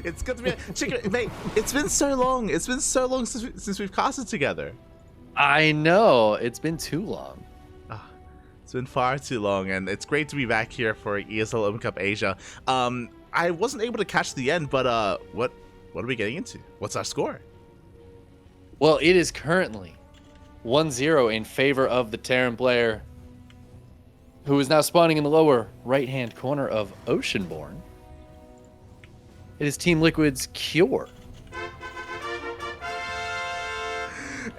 It's good to be chicken, mate. It's been so long. It's been so long since we've casted together. I know, it's been too long. It's been far too long, and it's great to be back here for ESL Open Cup Asia. I wasn't able to catch the end, but what are we getting into? What's our score? Well, it is currently 1-0 in favor of the Terran player, who is now spawning in the lower right-hand corner of Oceanborn. It is Team Liquid's Cure.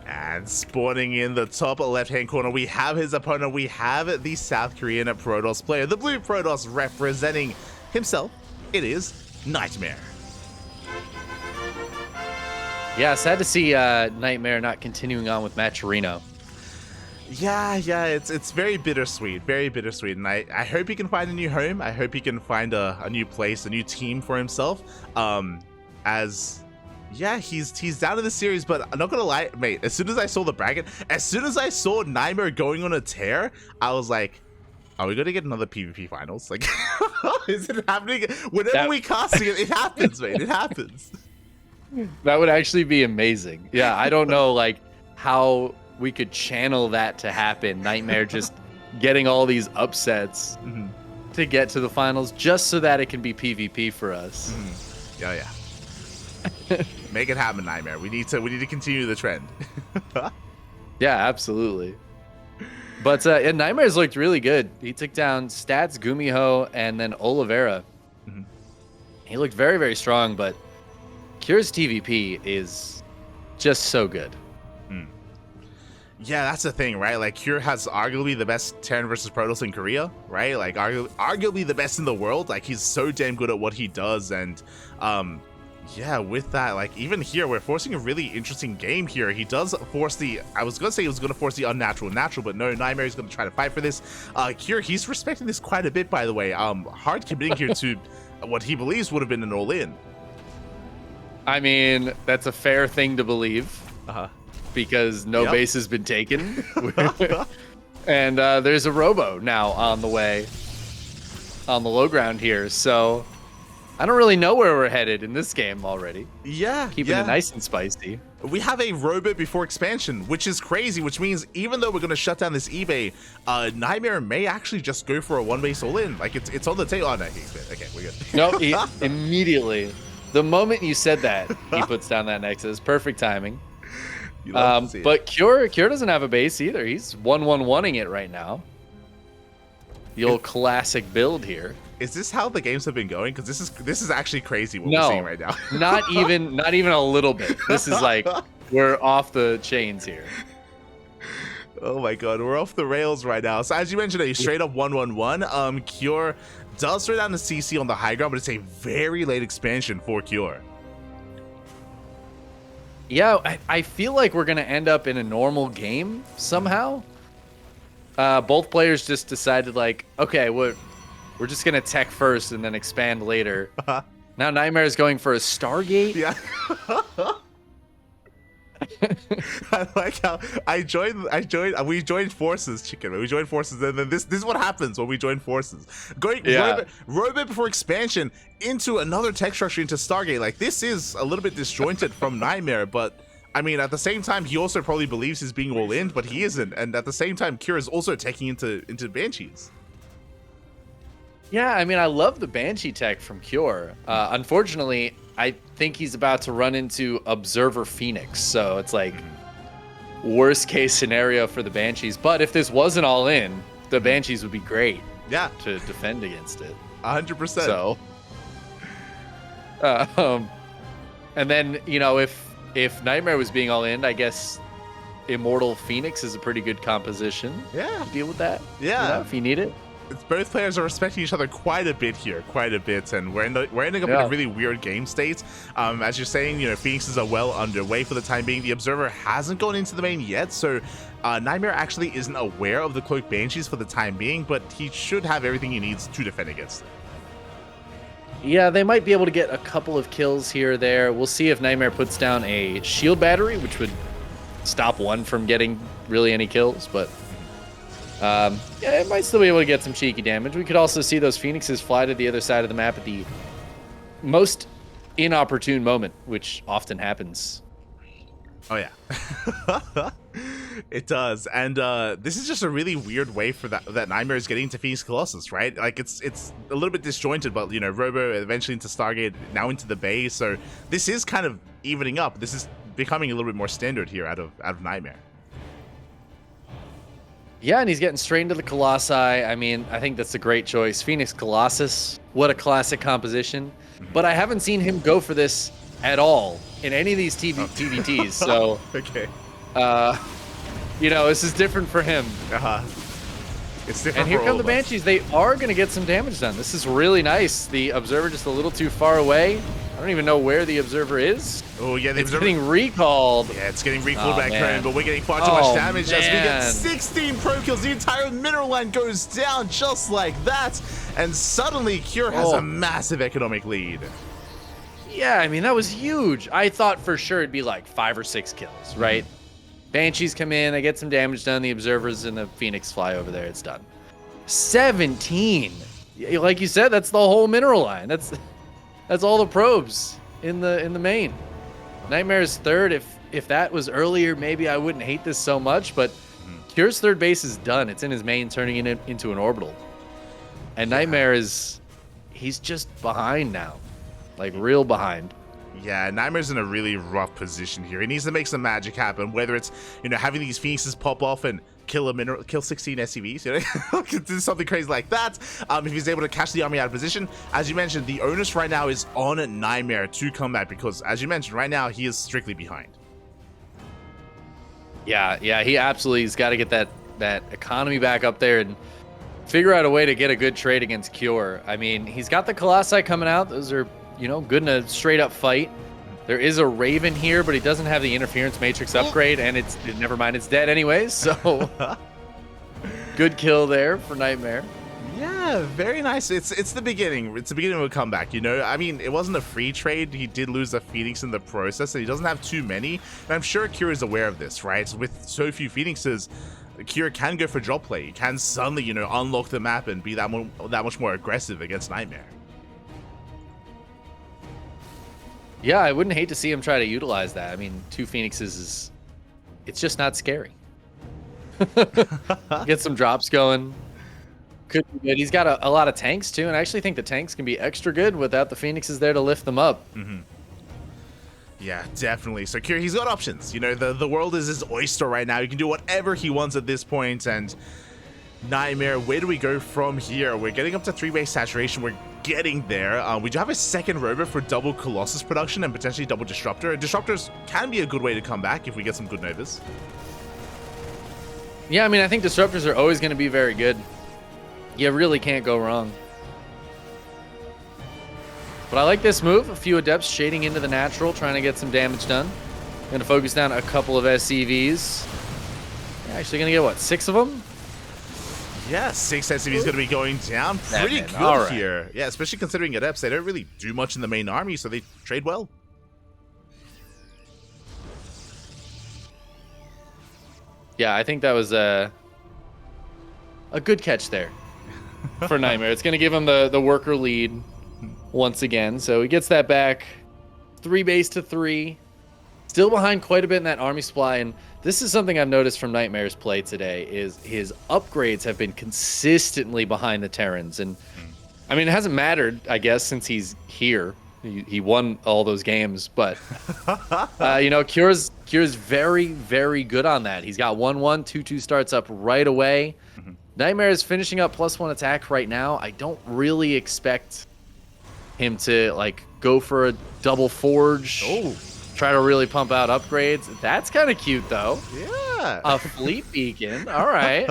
And spawning in the top left-hand corner, we have his opponent. We have the South Korean Protoss player, the blue Protoss representing himself. It is NightMare. Yeah, sad to see NightMare not continuing on with Maturino. Yeah, it's very bittersweet, and I hope he can find a new home. I hope he can find a new place, a new team for himself. Yeah, he's down in the series, but I'm not gonna lie, mate. As soon as I saw the bracket, as soon as I saw NightMare going on a tear, I was like, are we gonna get another PvP finals? Like, is it happening? Whenever we cast it happens, mate. It happens. That would actually be amazing. Yeah, I don't know like how we could channel that to happen. NightMare just getting all these upsets to get to the finals just so that it can be PvP for us. Yeah. Make it happen, NightMare. We need to continue the trend. Yeah, absolutely. But NightMare's looked really good. He took down Stats, Gumiho, and then Oliveira. He looked very, very strong, but Cure's TvP is just so good. Yeah, that's the thing, right? Like, Cure has arguably the best Terran versus Protoss in Korea, right? Like, arguably the best in the world. Like, he's so damn good at what he does, and yeah, with that, like, even here, we're forcing a really interesting game here. He does force the, I was gonna say he was gonna force the unnatural natural, but no, NightMare is gonna try to fight for this. Cure, he's respecting this quite a bit, by the way. Hard committing here to what he believes would have been an all-in. I mean, that's a fair thing to believe. Because no base has been taken. And there's a Robo now on the way on the low ground here. So I don't really know where we're headed in this game already. Yeah. Keeping it nice and spicy. We have a Robot before expansion, which is crazy, which means even though we're going to shut down this eBay, NightMare may actually just go for a one base all-in. Like, it's on the table. Oh, no, he's good. Okay, we're good. No, immediately. The moment you said that, he puts down that Nexus. Perfect timing. But Cure doesn't have a base either. He's 1-1-1ing it right now. The old classic build here. Is this how the games have been going? Because this is actually crazy what we're seeing right now. not even a little bit. This is like we're off the chains here. Oh my god, we're off the rails right now. So as you mentioned, a straight up 1-1-1. Cure does throw down the CC on the high ground, but it's a very late expansion for Cure. Yeah, I feel like we're going to end up in a normal game somehow. Both players just decided, like, okay, we're just going to tech first and then expand later. Now NightMare is going for a Stargate. Yeah. I like how we joined forces, chicken. We joined forces, and then this is what happens when we join forces. Robot before expansion into another tech structure into Stargate. Like, this is a little bit disjointed from NightMare, but I mean, at the same time, he also probably believes he's being all in, but he isn't. And at the same time, Cure is also taking into Banshees. Yeah, I mean, I love the Banshee tech from Cure. Unfortunately, I think he's about to run into Observer Phoenix, so it's like worst case scenario for the Banshees. But if this wasn't all in, the Banshees would be great. Yeah, to defend against it. 100%. So, and then if NightMare was being all in, I guess Immortal Phoenix is a pretty good composition. Yeah, to deal with that. Yeah, if you need it. Both players are respecting each other quite a bit here, and we're ending up in a really weird game state. As you're saying, Phoenix is well underway for the time being. The Observer hasn't gone into the main yet, so NightMare actually isn't aware of the Cloak Banshees for the time being, but he should have everything he needs to defend against it. Yeah, they might be able to get a couple of kills here or there. We'll see if NightMare puts down a shield battery, which would stop one from getting really any kills, but yeah, it might still be able to get some cheeky damage. We could also see those Phoenixes fly to the other side of the map at the most inopportune moment, which often happens. Oh yeah, it does, and this is just a really weird way for that NightMare is getting to Phoenix Colossus, right? Like it's a little bit disjointed, but you know, Robo eventually into Stargate, now into the base, so this is kind of evening up. This is becoming a little bit more standard here out of NightMare. Yeah, and he's getting straight into the Colossi. I mean, I think that's a great choice. Phoenix Colossus, what a classic composition. But I haven't seen him go for this at all in any of these TvTs. So, okay. You know, this is different for him. It's different. And here come the Banshees. They are going to get some damage done. This is really nice. The Observer just a little too far away. I don't even know where the Observer is. Oh, yeah, it's getting recalled. Yeah, it's getting recalled back home, but we're getting far too much damage as we get 16 pro kills. The entire mineral line goes down just like that, and suddenly Cure has a massive economic lead. Yeah, I mean, that was huge. I thought for sure it'd be like 5 or 6 kills, right? Banshees come in, they get some damage done. The Observers and the Phoenix fly over there. It's done. 17. Like you said, that's the whole mineral line. That's all the probes in the main. NightMare's third. If that was earlier, maybe I wouldn't hate this so much. But Cure's third base is done. It's in his main, turning it into an orbital. And NightMare he's just behind now, like real behind. Yeah, NightMare's in a really rough position here. He needs to make some magic happen, whether it's, you know, having these Phoenixes pop off and kill 16 SCVs, you know, do something crazy like that. If he's able to catch the army out of position, as you mentioned, the onus right now is on NightMare to come back because, as you mentioned, right now he is strictly behind. Yeah, he absolutely has got to get that economy back up there and figure out a way to get a good trade against Cure. I mean, he's got the Colossi coming out. Those are, you know, good in a straight up fight. There is a Raven here, but he doesn't have the Interference Matrix upgrade, and never mind, it's dead anyways. So good kill there for NightMare. Yeah, very nice. It's the beginning. It's the beginning of a comeback, you know? I mean, it wasn't a free trade. He did lose a Phoenix in the process, and he doesn't have too many. And I'm sure Cure is aware of this, right? So with so few Phoenixes, Cure can go for drop play. He can suddenly, you know, unlock the map and be that much more aggressive against NightMare. Yeah, I wouldn't hate to see him try to utilize that. I mean, 2 Phoenixes it's just not scary. Get some drops going. Could be good. He's got a lot of tanks too, and I actually think the tanks can be extra good without the Phoenixes there to lift them up. Yeah, definitely. So Cure, he's got options. You know, the world is his oyster right now. He can do whatever he wants at this point, and NightMare, where do we go from here? We're getting up to 3-base saturation. We're getting there. We do have a second rover for double Colossus production and potentially double Disruptor. Disruptors can be a good way to come back if we get some good Novas. Yeah, I mean, I think Disruptors are always going to be very good. You really can't go wrong. But I like this move. A few Adepts shading into the natural, trying to get some damage done. Going to focus down a couple of SCVs. Yeah, actually going to get, what, 6 of them? Yeah, 6 SCVs going to be going down. Pretty good here. Yeah, especially considering Adepts, they don't really do much in the main army, so they trade well. Yeah, I think that was a good catch there for NightMare. It's going to give him the worker lead once again. So he gets that back. 3 base to 3. Still behind quite a bit in that army supply. And this is something I've noticed from NightMare's play today is his upgrades have been consistently behind the Terrans. And I mean, it hasn't mattered, I guess, since he's here. He won all those games, but you know, Cure's very, very good on that. He's got 1-1, 2-2 starts up right away. NightMare is finishing up +1 attack right now. I don't really expect him to like go for a double forge. Try to really pump out upgrades. That's kind of cute though. Yeah. A fleet beacon. All right.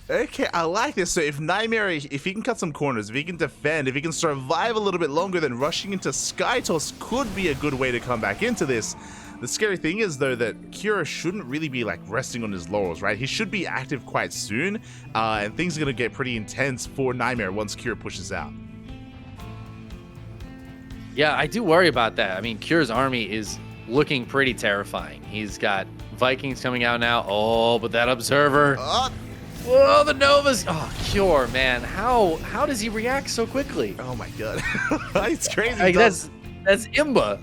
Okay, I like this. So if NightMare, if he can cut some corners, if he can defend, if he can survive a little bit longer, then rushing into Skytoss could be a good way to come back into this. The scary thing is, though, that Cure shouldn't really be, like, resting on his laurels, right? He should be active quite soon, and things are going to get pretty intense for NightMare once Cure pushes out. Yeah, I do worry about that. I mean, Cure's army is looking pretty terrifying. He's got Vikings coming out now. Oh, but that Observer. Whoa, the Novas. Oh, Cure, man. How does he react so quickly? Oh, my God. It's crazy. Like, That's Imba.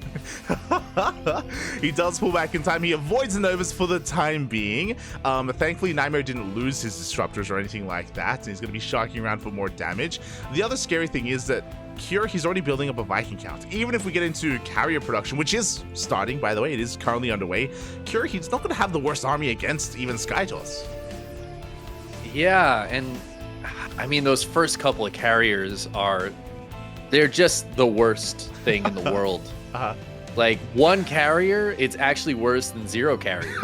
He does pull back in time. He avoids the Novas for the time being. Thankfully, NightMare didn't lose his disruptors or anything like that, and he's going to be sharking around for more damage. The other scary thing is that Cure, he's already building up a Viking count. Even if we get into carrier production, which is starting, by the way, it is currently underway, Cure, he's not going to have the worst army against even SkyToss. Yeah, and I mean, those first couple of carriers they're just the worst thing in the world. Like, one carrier, it's actually worse than 0 carriers.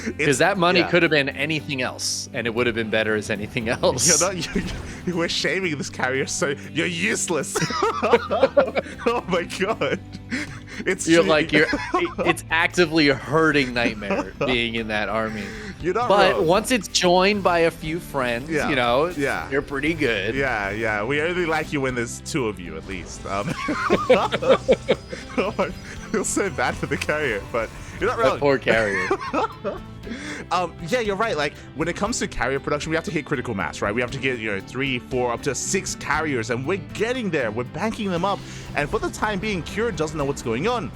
Because that money could have been anything else, and it would have been better as anything else. We're shaming this carrier, so you're useless. Oh my god. It's actively hurting NightMare being in that army. You're not but wrong. Once it's joined by a few friends, they're pretty good. Yeah. We only like you when there's 2 of you, at least. Feel so bad for the carrier, but you're not wrong. That poor carrier. Yeah, you're right. Like, when it comes to carrier production, we have to hit critical mass, right? We have to get 3, 4, up to 6 carriers, and we're getting there. We're banking them up, and for the time being, Cure doesn't know what's going on.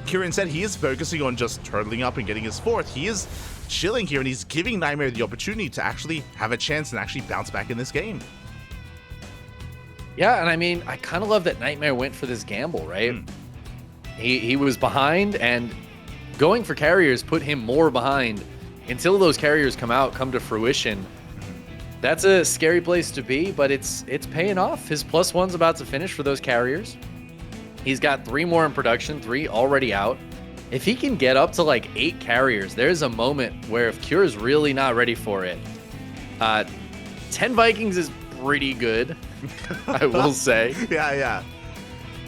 Cure instead, he is focusing on just turtling up and getting his 4th. He is chilling here, and he's giving NightMare the opportunity to actually have a chance and actually bounce back in this game. Yeah, and I mean, I kind of love that NightMare went for this gamble, right? He was behind, and going for carriers put him more behind until those carriers come to fruition. That's a scary place to be, but it's paying off. His +1's about to finish for those carriers. He's got 3 more in production, 3 already out. If he can get up to like 8 carriers, there's a moment where if Cure's really not ready for it, 10 Vikings is pretty good, I will say. Yeah.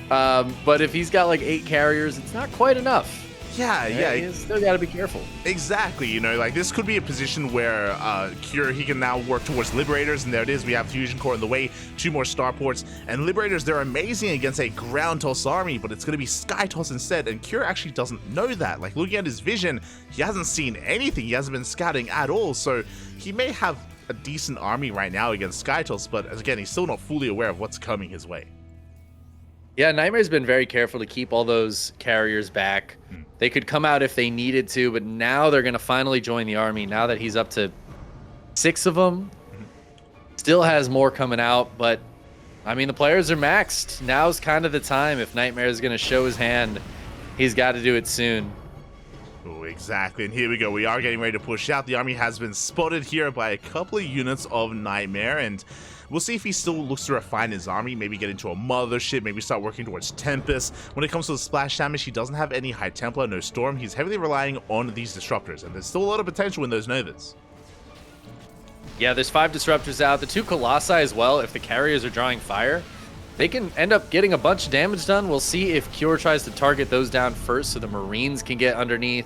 But if he's got like 8 carriers, it's not quite enough. Yeah. He's still got to be careful. Exactly. Like, this could be a position where Cure, he can now work towards Liberators, and there it is. We have Fusion Core in the way, 2 more Starports, and Liberators, they're amazing against a ground toss army, but it's going to be Sky Toss instead, and Cure actually doesn't know that. Like, looking at his vision, he hasn't seen anything. He hasn't been scouting at all, so he may have a decent army right now against Sky Toss, but again, he's still not fully aware of what's coming his way. Yeah, NightMare's been very careful to keep all those carriers back. They could come out if they needed to, but now they're going to finally join the army now that he's up to 6 of them. Still has more coming out, but I mean, the players are maxed. Now's kind of the time. If NightMare is going to show his hand, he's got to do it soon. Oh, exactly. And here we go. We are getting ready to push out. The army has been spotted here by a couple of units of NightMare, and we'll see if he still looks to refine his army, maybe get into a mothership, maybe start working towards Tempest. When it comes to the splash damage, he doesn't have any High Templar, no Storm. He's heavily relying on these disruptors, and there's still a lot of potential in those Novas. Yeah, there's 5 disruptors out. The 2 Colossi as well. If the carriers are drawing fire, they can end up getting a bunch of damage done. We'll see if Cure tries to target those down first so the Marines can get underneath.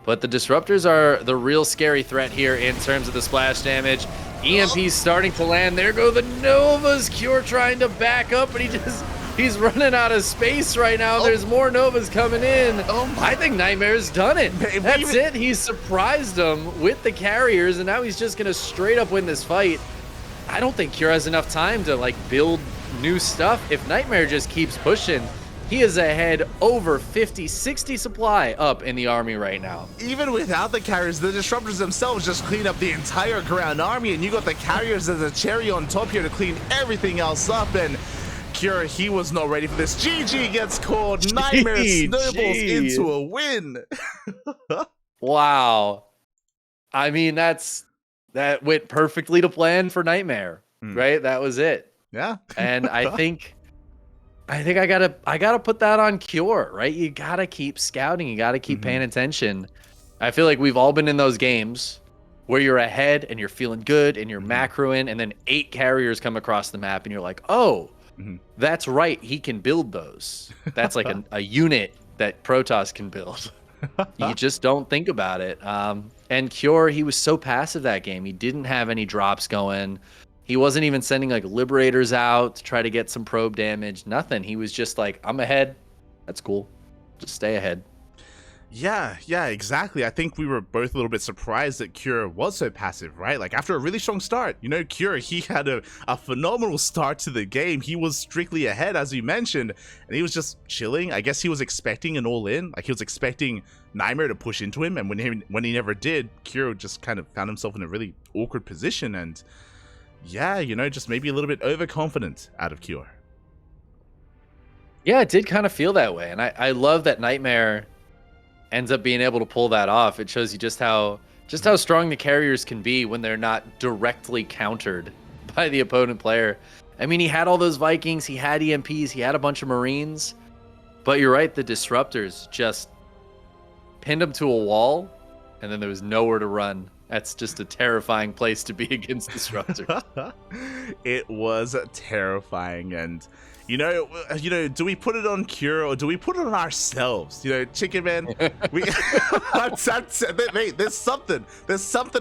But the disruptors are the real scary threat here in terms of the splash damage. EMP's starting to land. There go the Novas. Cure trying to back up, but he's running out of space right now. There's more Novas coming in. I think NightMare's done it. That's it. He's surprised them with the carriers, and now he's just going to straight up win this fight. I don't think Cure has enough time to like build new stuff. If NightMare just keeps pushing, he is ahead over 50, 60 supply up in the army right now. Even without the carriers, the disruptors themselves just clean up the entire ground army, and you got the carriers as a cherry on top here to clean everything else up. And Cure, he was not ready for this. GG gets called. NightMare snowballs into a win. Wow. I mean, that went perfectly to plan for NightMare, right? That was it. Yeah. And I think I gotta put that on Cure, right? You gotta keep scouting. You gotta keep paying attention. I feel like we've all been in those games where you're ahead and you're feeling good and you're macroing, and then 8 carriers come across the map and you're like, oh, that's right. He can build those. That's like a unit that Protoss can build. You just don't think about it. And Cure, he was so passive that game. He didn't have any drops going. He wasn't even sending like Liberators out to try to get some probe damage. Nothing. He was just like, I'm ahead. That's cool. Just stay ahead. Yeah, exactly. I think we were both a little bit surprised that Cure was so passive, right? Like, after a really strong start, Cure, he had a phenomenal start to the game. He was strictly ahead, as you mentioned, and he was just chilling. I guess he was expecting an all-in. Like, he was expecting NightMare to push into him, and when he never did, Cure just kind of found himself in a really awkward position, and yeah, just maybe a little bit overconfident out of Cure. Yeah, it did kind of feel that way, and I love that NightMare ends up being able to pull that off. It shows you just how strong the carriers can be when they're not directly countered by the opponent player. I mean, he had all those Vikings, he had EMPs, he had a bunch of Marines, but you're right, the disruptors just pinned him to a wall, and then there was nowhere to run. That's just a terrifying place to be against disruptors. It was terrifying, and do we put it on Cure or do we put it on ourselves? Chicken Man, mate, there's something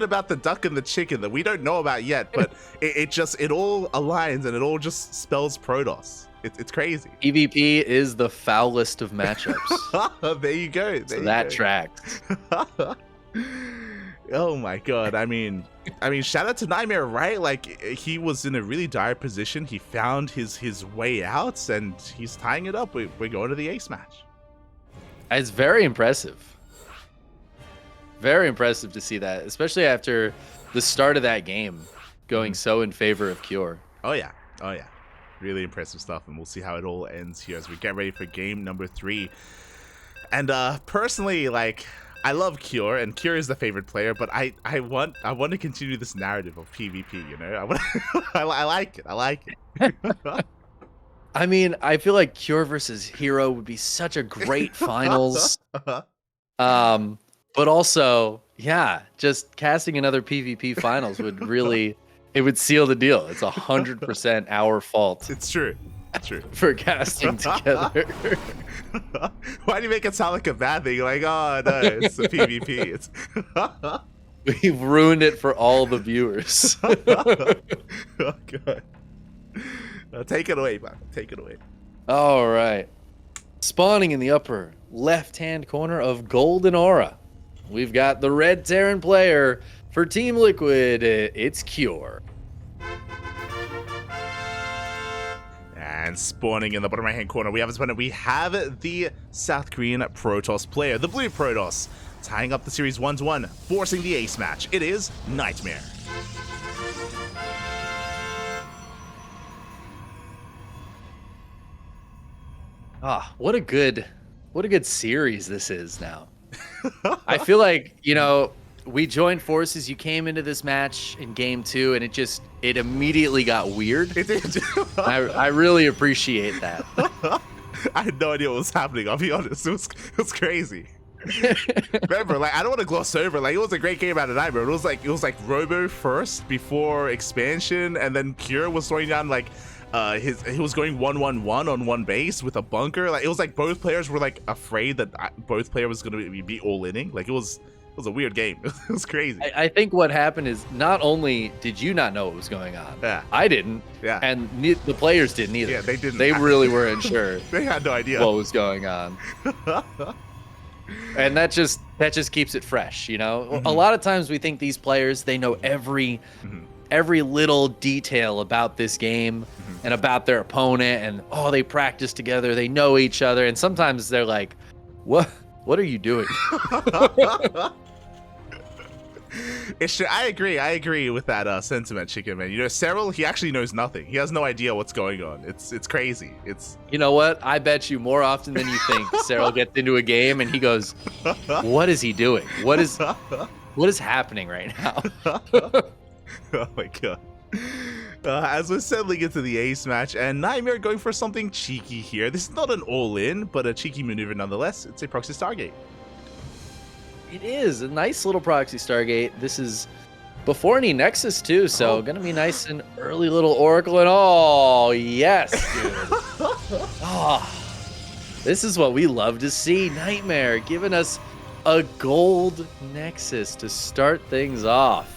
about the duck and the chicken that we don't know about yet, but it all aligns and it all just spells Protoss. It's crazy. TvP is the foulest of matchups. There you go. That tracks. Oh my god, I mean, shout out to NightMare, right? Like, he was in a really dire position. He found his way out, and he's tying it up. We're going to the ace match. It's very impressive. Very impressive to see that, especially after the start of that game going so in favor of Cure. Oh yeah. Really impressive stuff, and we'll see how it all ends here as we get ready for game number 3. And personally, like, I love Cure, and Cure is the favorite player, but I want to continue this narrative of PvP. I like it. I mean, I feel like Cure versus Hero would be such a great finals. But also, yeah, just casting another PvP finals would really, it would seal the deal. It's 100% our fault. It's true. For casting together. Why do you make it sound like a bad thing? Like, oh no, it's the PvP. We've ruined it for all the viewers. Oh god. Take it away, man. Take it away. All right. Spawning in the upper left-hand corner of Golden Aura, we've got the red Terran player for Team Liquid. It's Cure. And spawning in the bottom right-hand corner, we have the South Korean Protoss player, the blue Protoss, tying up the series 1-1, forcing the ace match. It is NightMare. What a good series this is now. I feel like, we joined forces. You came into this match in game 2, and it immediately got weird. It did. I really appreciate that. I had no idea what was happening. I'll be honest. It was crazy. Remember, like, I don't want to gloss over. Like, it was a great game out of NightMare. It was like Robo first before expansion, and then Cure was throwing down like he was going 1-1-1 on one base with a bunker. Like, it was like both players were like afraid that both players was going to be all-inning. Like, it was a weird game. It was crazy. I think what happened is not only did you not know what was going on, I didn't, and the players didn't either. Yeah, they didn't. They really weren't sure. They had no idea what was going on. And that just keeps it fresh, Mm-hmm. A lot of times we think these players, they know every little detail about this game and about their opponent, and they practice together, they know each other, and sometimes they're like, what are you doing? I agree with that sentiment, Chicken Man. Cyril, he actually knows nothing. He has no idea what's going on. It's crazy. You know what? I bet you more often than you think, Cyril gets into a game and he goes, what is he doing? What is happening right now? Oh my god. As we're settling into the ace match, and NightMare going for something cheeky here. This is not an all-in, but a cheeky maneuver nonetheless. It's a proxy Stargate. It is a nice little proxy Stargate. This is before any Nexus too, so gonna be nice and early little Oracle, and yes, dude. This is what we love to see. NightMare giving us a gold Nexus to start things off.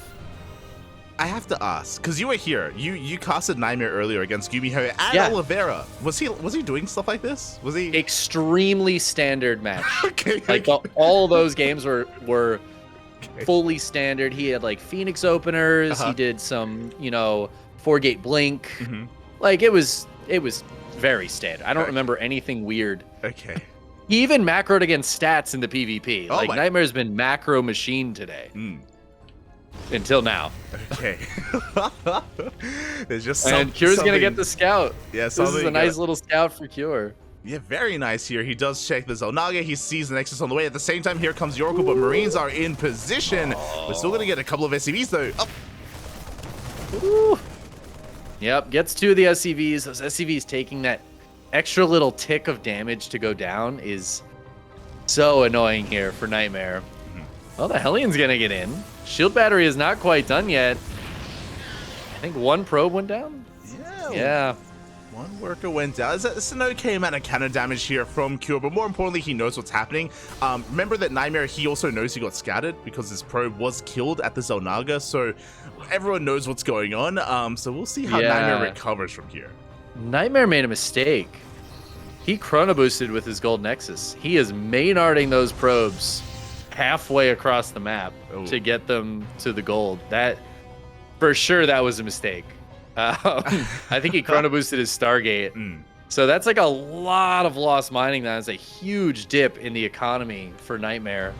I have to ask, because you were here. You casted NightMare earlier against Gumiho and Yeah. Oliveira. Was he doing stuff like this? Was he Extremely standard match. okay? Like all those games were fully standard. He had like Phoenix openers. He did some, 4-gate blink. Like it was very standard. I don't remember anything weird. Okay. He even macroed against stats in the PvP. Oh like NightMare's been macro machine today. Until now. Okay. There's just and Cure's gonna get the scout. Yeah, this is a nice little scout for Cure. Yeah, very nice here. He does check the Zonaga. He sees the Nexus on the way. At the same time, here comes Yoracle, but Marines are in position. We're still gonna get a couple of SCVs though. Ooh. Yep, gets 2 of the SCVs. Those SCVs taking that extra little tick of damage to go down is so annoying here for NightMare. Well, the Hellions gonna get in. Shield battery is not quite done yet. I think 1 probe went down. Yeah. 1 worker went down. It's an okay amount of cannon damage here from Cure, but more importantly, he knows what's happening. Remember that NightMare, he also knows he got scattered because his probe was killed at the Zonaga, so everyone knows what's going on. So we'll see how NightMare recovers from here. NightMare made a mistake. He chrono boosted with his gold nexus. He is Maynarding those probes halfway across the map to get them to the gold. That, for sure, that was a mistake. I think he chrono boosted his Stargate. So that's like a lot of lost mining. That is a huge dip in the economy for NightMare.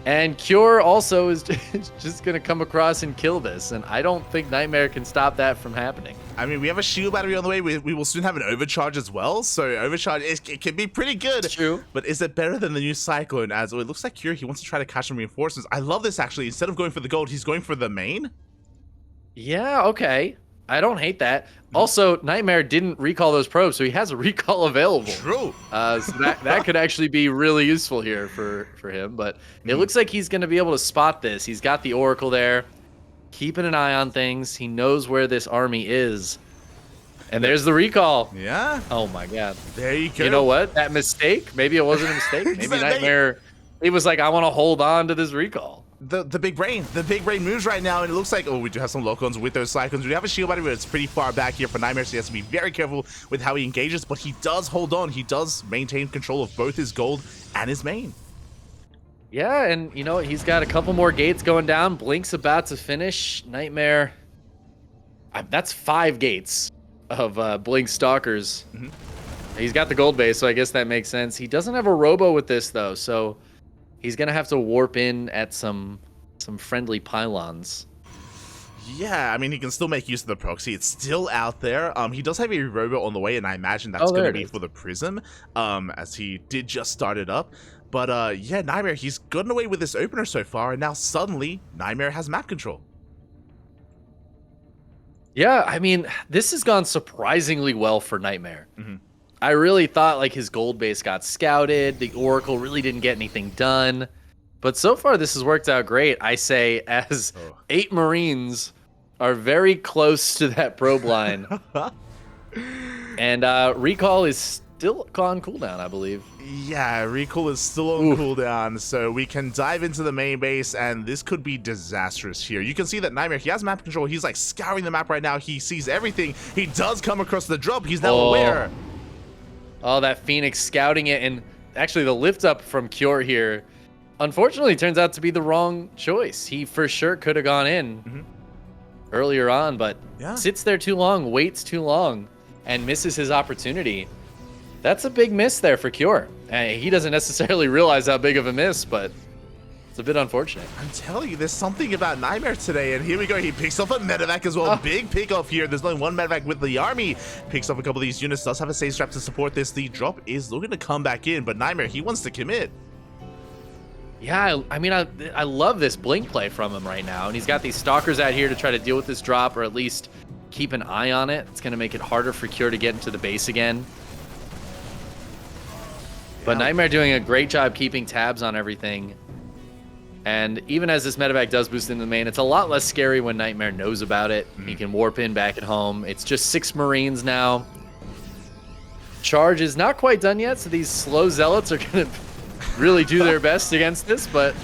And Cure also is just going to come across and kill this. And I don't think NightMare can stop that from happening. I mean, we have a shield battery on the way. We will soon have an overcharge as well. So overcharge, it can be pretty good. True. But is it better than the new Cyclone? As it looks like Cure, he wants to try to catch some reinforcements. I love this, actually. Instead of going for the gold, he's going for the main. Yeah, okay. I don't hate that. Also, NightMare didn't recall those probes, so he has a recall available. True. So that could actually be really useful here for him. But it looks like he's going to be able to spot this. He's got the Oracle there, keeping an eye on things. He knows where this army is. And there's the recall. Yeah. Oh, my God. There you go. You know what? That mistake, maybe it wasn't a mistake. Maybe NightMare, he was like, I want to hold on to this recall. The big brain moves right now, and it looks like, we do have some lock-ons with those cyclones. We have a shield battery, but it's pretty far back here for NightMare, so he has to be very careful with how he engages, but he does hold on. He does maintain control of both his gold and his main. Yeah, and he's got a couple more gates going down. Blink's about to finish. NightMare, that's 5 gates of Blink Stalkers. He's got the gold base, so I guess that makes sense. He doesn't have a robo with this, though, so he's going to have to warp in at some friendly pylons. Yeah, I mean, he can still make use of the proxy. It's still out there. He does have a robot on the way, and I imagine that's going to be for the Prism, as he did just start it up. But yeah, NightMare, he's gotten away with this opener so far, and now suddenly, NightMare has map control. Yeah, I mean, this has gone surprisingly well for NightMare. I really thought like his gold base got scouted. The Oracle really didn't get anything done. But so far, this has worked out great. I say as 8 Marines are very close to that probe line. And recall is still on cooldown, I believe. Yeah, recall is still on cooldown, so we can dive into the main base, and this could be disastrous here. You can see that NightMare, he has map control. He's like scouring the map right now. He sees everything. He does come across the drop. He's now aware. Oh, that Phoenix scouting it, and actually the lift up from Cure here, unfortunately, turns out to be the wrong choice. He for sure could have gone in earlier on, but sits there too long, waits too long, and misses his opportunity. That's a big miss there for Cure. He doesn't necessarily realize how big of a miss, but it's a bit unfortunate. I'm telling you, there's something about NightMare today, and here we go. He picks up a medevac as well. Big pickoff here. There's only 1 medevac with the army. Picks up a couple of these units. Does have a save strap to support this. The drop is looking to come back in, but NightMare, he wants to commit. Yeah, I mean, I love this blink play from him right now, and he's got these stalkers out here to try to deal with this drop, or at least keep an eye on it. It's going to make it harder for Cure to get into the base again. But NightMare doing a great job keeping tabs on everything. And even as this medevac does boost into the main, it's a lot less scary when NightMare knows about it. He can warp in back at home. It's just 6 Marines now. Charge is not quite done yet, so these slow zealots are going to really do their best against this, but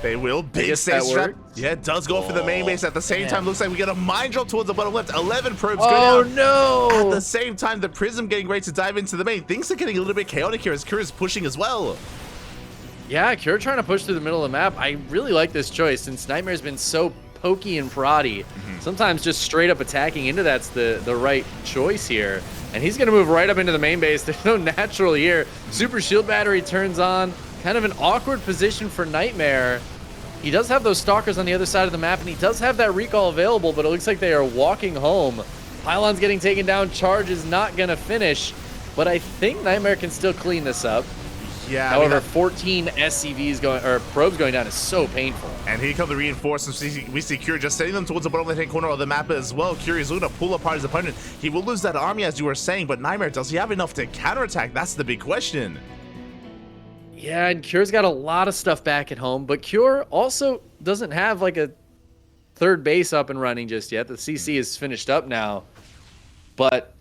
they will. Big save strap Yeah, it does go for the main base. At the same time, looks like we get a mine drop towards the bottom left. 11 probes go down. Oh, no. At the same time, the Prism getting ready to dive into the main. Things are getting a little bit chaotic here as Kura's pushing as well. Yeah, Kura trying to push through the middle of the map. I really like this choice since NightMare's been so pokey and proddy. Sometimes just straight up attacking into that's the right choice here. And he's going to move right up into the main base. There's no natural here. Super Shield Battery turns on. Kind of an awkward position for NightMare. He does have those Stalkers on the other side of the map, and he does have that recall available, but it looks like they are walking home. Pylon's getting taken down. Charge is not going to finish, but I think NightMare can still clean this up. Yeah. However, 14 SCVs going, or probes going down is so painful. And here come the reinforcements. We see Kura just sending them towards the bottom left-hand corner of the map as well. Kura is looking to pull apart his opponent. He will lose that army, as you were saying, but NightMare, does he have enough to counterattack? That's the big question. Yeah, and Cure's got a lot of stuff back at home, but Cure also doesn't have like a third base up and running just yet. The CC is finished up now, but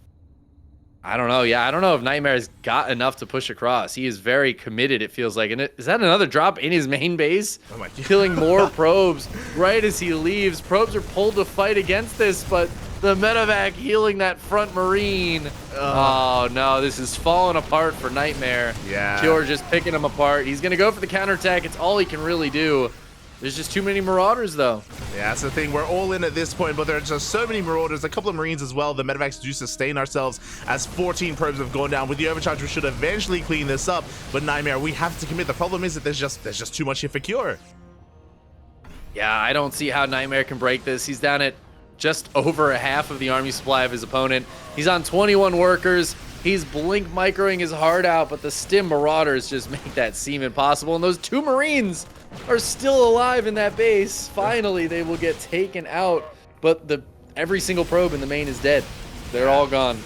I don't know. Yeah, I don't know if NightMare's got enough to push across. He is very committed, it feels like. And is that another drop in his main base? Oh my God. Killing more probes right as he leaves. Probes are pulled to fight against this, but the medevac healing that front marine. Oh no, this is falling apart for NightMare. Yeah. Cure just picking him apart. He's gonna go for the counterattack. It's all he can really do. There's just too many Marauders, though. Yeah, that's the thing. We're all in at this point, but there are just so many Marauders. A couple of Marines as well. The medevacs do sustain ourselves as 14 probes have gone down. With the overcharge, we should eventually clean this up. But NightMare, we have to commit. The problem is that there's just too much here for Cure. Yeah, I don't see how NightMare can break this. He's down at just over a half of the army supply of his opponent. He's on 21 workers. He's blink microing his heart out, but the Stim Marauders just make that seem impossible. And those 2 Marines are still alive in that base. Finally, they will get taken out, but every single probe in the main is dead. They're all gone.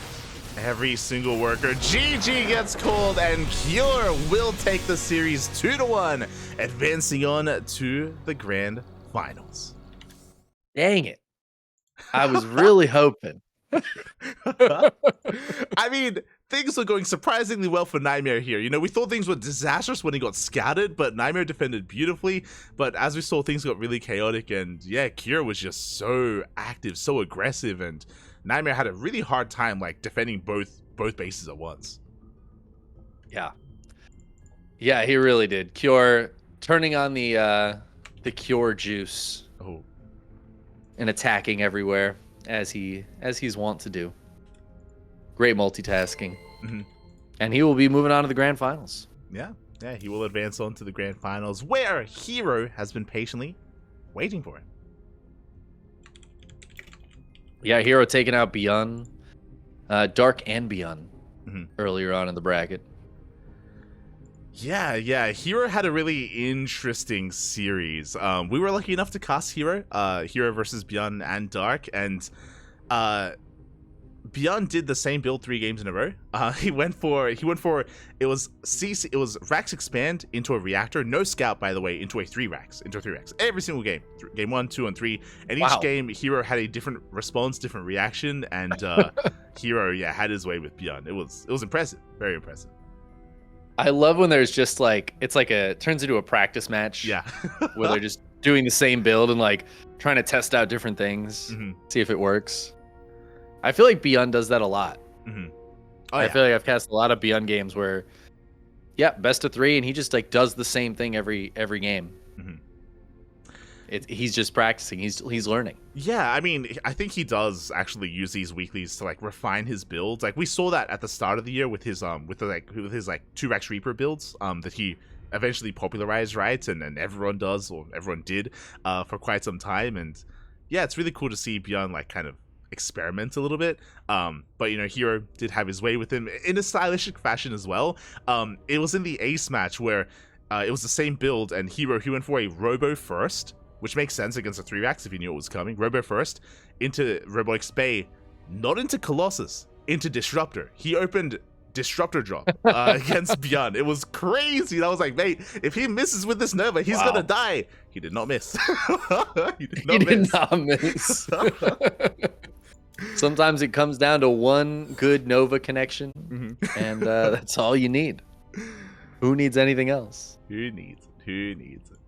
Every single worker. GG gets called, and Cure will take the series 2-1, advancing on to the grand finals. Dang it. I was really hoping. I mean, things were going surprisingly well for NightMare here. You know, we thought things were disastrous when he got scattered, but NightMare defended beautifully. But as we saw, things got really chaotic, and yeah, Kira was just so active, so aggressive, and NightMare had a really hard time like defending both bases at once. Yeah, he really did. Cure turning on the Cure juice. Oh. And attacking everywhere as he's wont to do. Great multitasking. And he will be moving on to the grand finals. Yeah, he will advance on to the grand finals, where Hero has been patiently waiting for him. Yeah, Hero taking out Beyond, Dark and Beyond earlier on in the bracket. Yeah, Hero had a really interesting series. We were lucky enough to cast Hero versus Beyond and Dark, and Beyond did the same build 3 games in a row. He went for it was Rax expand into a reactor, no scout by the way, into 3 racks every single game. Game 1, 2, and 3, and each game Hero had a different response, different reaction, and Hero had his way with Beyond. It was impressive, very impressive. I love when there's just like it turns into a practice match. Yeah. Where they're just doing the same build and like trying to test out different things, see if it works. I feel like Beyond does that a lot. I feel like I've cast a lot of Beyond games where, best of 3, and he just like does the same thing every game. He's just practicing. He's learning. Yeah, I mean, I think he does actually use these weeklies to like refine his builds. Like we saw that at the start of the year with his 2 Rex Reaper builds that he eventually popularized, right? And everyone does, or everyone did, for quite some time. And yeah, it's really cool to see Beyond like kind of experiment a little bit. But you know, Hero did have his way with him in a stylistic fashion as well. It was in the Ace match where it was the same build, and he went for a Robo first, which makes sense against the 3 racks if you knew it was coming. Robo first, into Robotics Bay, not into Colossus, into Disruptor. He opened Disruptor drop against Beyond. It was crazy. And I was like, mate, if he misses with this Nova, he's gonna die. He did not miss. He did not miss. Sometimes it comes down to one good Nova connection, and that's all you need. Who needs anything else? Who needs it?